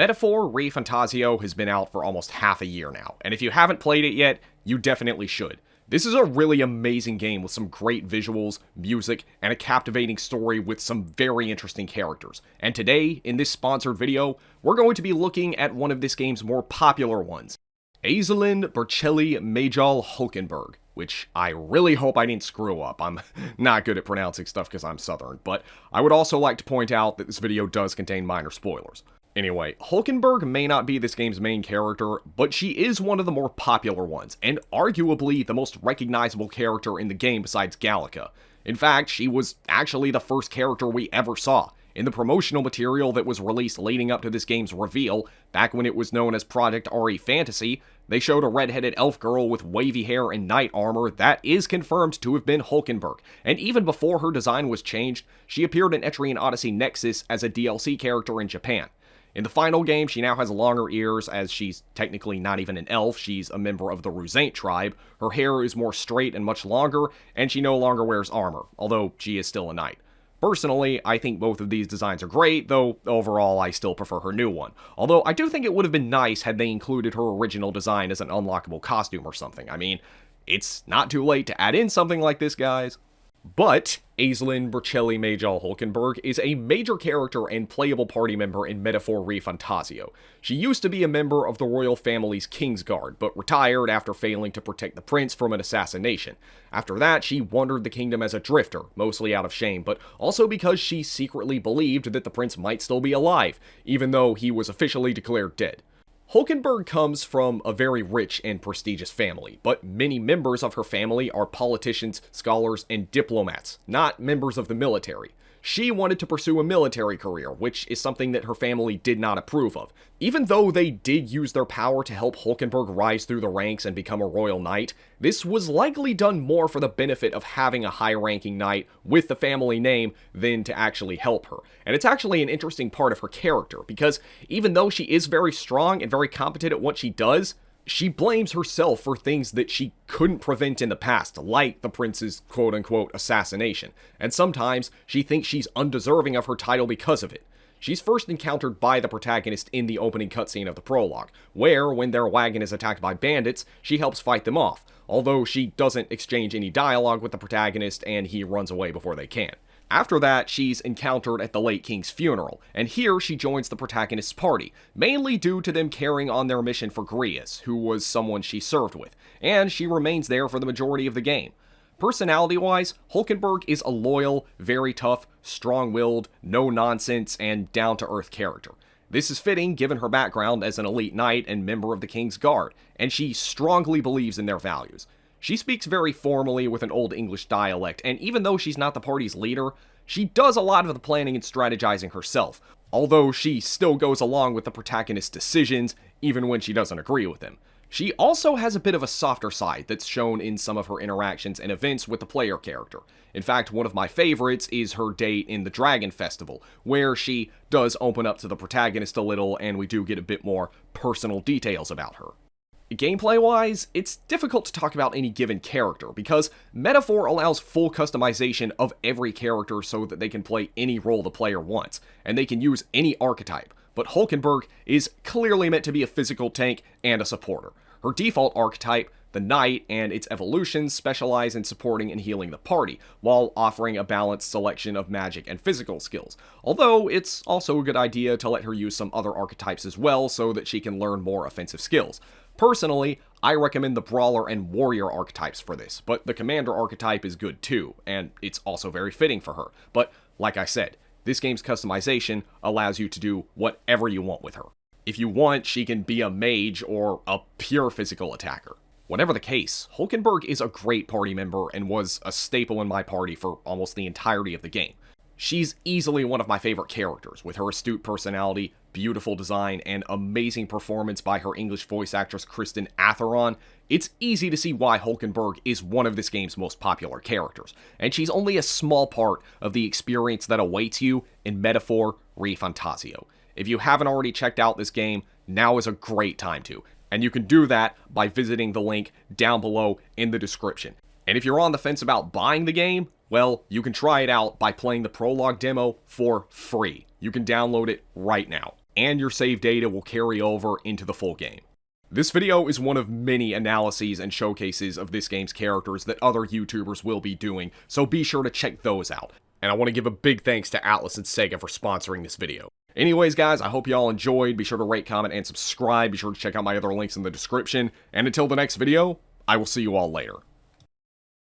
Metaphor ReFantazio has been out for almost half a year now, and if you haven't played it yet, you definitely should. This is a really amazing game with some great visuals, music, and a captivating story with some very interesting characters. And today, in this sponsored video, we're going to be looking at one of this game's more popular ones, Eiselin Burchelli Meijal Hulkenberg, which I really hope I didn't screw up. I'm not good at pronouncing stuff because I'm Southern, but I would also like to point out that this video does contain minor spoilers. Anyway, Hulkenberg may not be this game's main character, but she is one of the more popular ones, and arguably the most recognizable character in the game besides Gallica. In fact, she was actually the first character we ever saw. In the promotional material that was released leading up to this game's reveal, back when it was known as Project ReFantazio, they showed a red-headed elf girl with wavy hair and knight armor that is confirmed to have been Hulkenberg, and even before her design was changed, she appeared in Etrian Odyssey Nexus as a DLC character in Japan. In the final game, she now has longer ears, as she's technically not even an elf, she's a member of the Ruzaint tribe. Her hair is more straight and much longer, and she no longer wears armor, although she is still a knight. Personally, I think both of these designs are great, though overall I still prefer her new one. Although I do think it would have been nice had they included her original design as an unlockable costume or something. I mean, it's not too late to add in something like this, guys. But Eiselin Burchelli Meijal Hulkenberg is a major character and playable party member in Metaphor ReFantazio. She used to be a member of the royal family's Kingsguard, but retired after failing to protect the prince from an assassination. After that, she wandered the kingdom as a drifter, mostly out of shame, but also because she secretly believed that the prince might still be alive, even though he was officially declared dead. Hulkenberg comes from a very rich and prestigious family, but many members of her family are politicians, scholars, and diplomats, not members of the military. She wanted to pursue a military career, which is something that her family did not approve of. Even though they did use their power to help Hulkenberg rise through the ranks and become a royal knight, this was likely done more for the benefit of having a high-ranking knight with the family name than to actually help her. And it's actually an interesting part of her character, because even though she is very strong and very competent at what she does, she blames herself for things that she couldn't prevent in the past, like the prince's quote-unquote assassination, and sometimes she thinks she's undeserving of her title because of it. She's first encountered by the protagonist in the opening cutscene of the prologue, where, when their wagon is attacked by bandits, she helps fight them off, although she doesn't exchange any dialogue with the protagonist and he runs away before they can. After that, she's encountered at the late king's funeral, and here she joins the protagonist's party, mainly due to them carrying on their mission for Grius, who was someone she served with, and she remains there for the majority of the game. Personality-wise, Hulkenberg is a loyal, very tough, strong-willed, no-nonsense, and down-to-earth character. This is fitting given her background as an elite knight and member of the King's Guard, and she strongly believes in their values. She speaks very formally with an Old English dialect, and even though she's not the party's leader, she does a lot of the planning and strategizing herself, although she still goes along with the protagonist's decisions, even when she doesn't agree with them. She also has a bit of a softer side that's shown in some of her interactions and events with the player character. In fact, one of my favorites is her date in the Dragon Festival, where she does open up to the protagonist a little, and we do get a bit more personal details about her. Gameplay-wise, it's difficult to talk about any given character, because Metaphor allows full customization of every character so that they can play any role the player wants, and they can use any archetype, but Hulkenberg is clearly meant to be a physical tank and a supporter. Her default archetype, the Knight, and its evolutions specialize in supporting and healing the party, while offering a balanced selection of magic and physical skills, although it's also a good idea to let her use some other archetypes as well so that she can learn more offensive skills. Personally, I recommend the Brawler and Warrior archetypes for this, but the Commander archetype is good too, and it's also very fitting for her. But, like I said, this game's customization allows you to do whatever you want with her. If you want, she can be a mage or a pure physical attacker. Whatever the case, Hulkenberg is a great party member and was a staple in my party for almost the entirety of the game. She's easily one of my favorite characters, with her astute personality, beautiful design, and amazing performance by her English voice actress Kristen Atheron. It's easy to see why Hulkenberg is one of this game's most popular characters, and she's only a small part of the experience that awaits you in Metaphor ReFantazio. If you haven't already checked out this game, now is a great time to, and you can do that by visiting the link down below in the description. And if you're on the fence about buying the game, well, you can try it out by playing the prologue demo for free. You can download it right now. and your save data will carry over into the full game. This video is one of many analyses and showcases of this game's characters that other YouTubers will be doing, so be sure to check those out. And I want to give a big thanks to Atlus and Sega for sponsoring this video. Anyways guys, I hope you all enjoyed. Be sure to rate, comment, and subscribe. Be sure to check out my other links in the description. And until the next video, I will see you all later.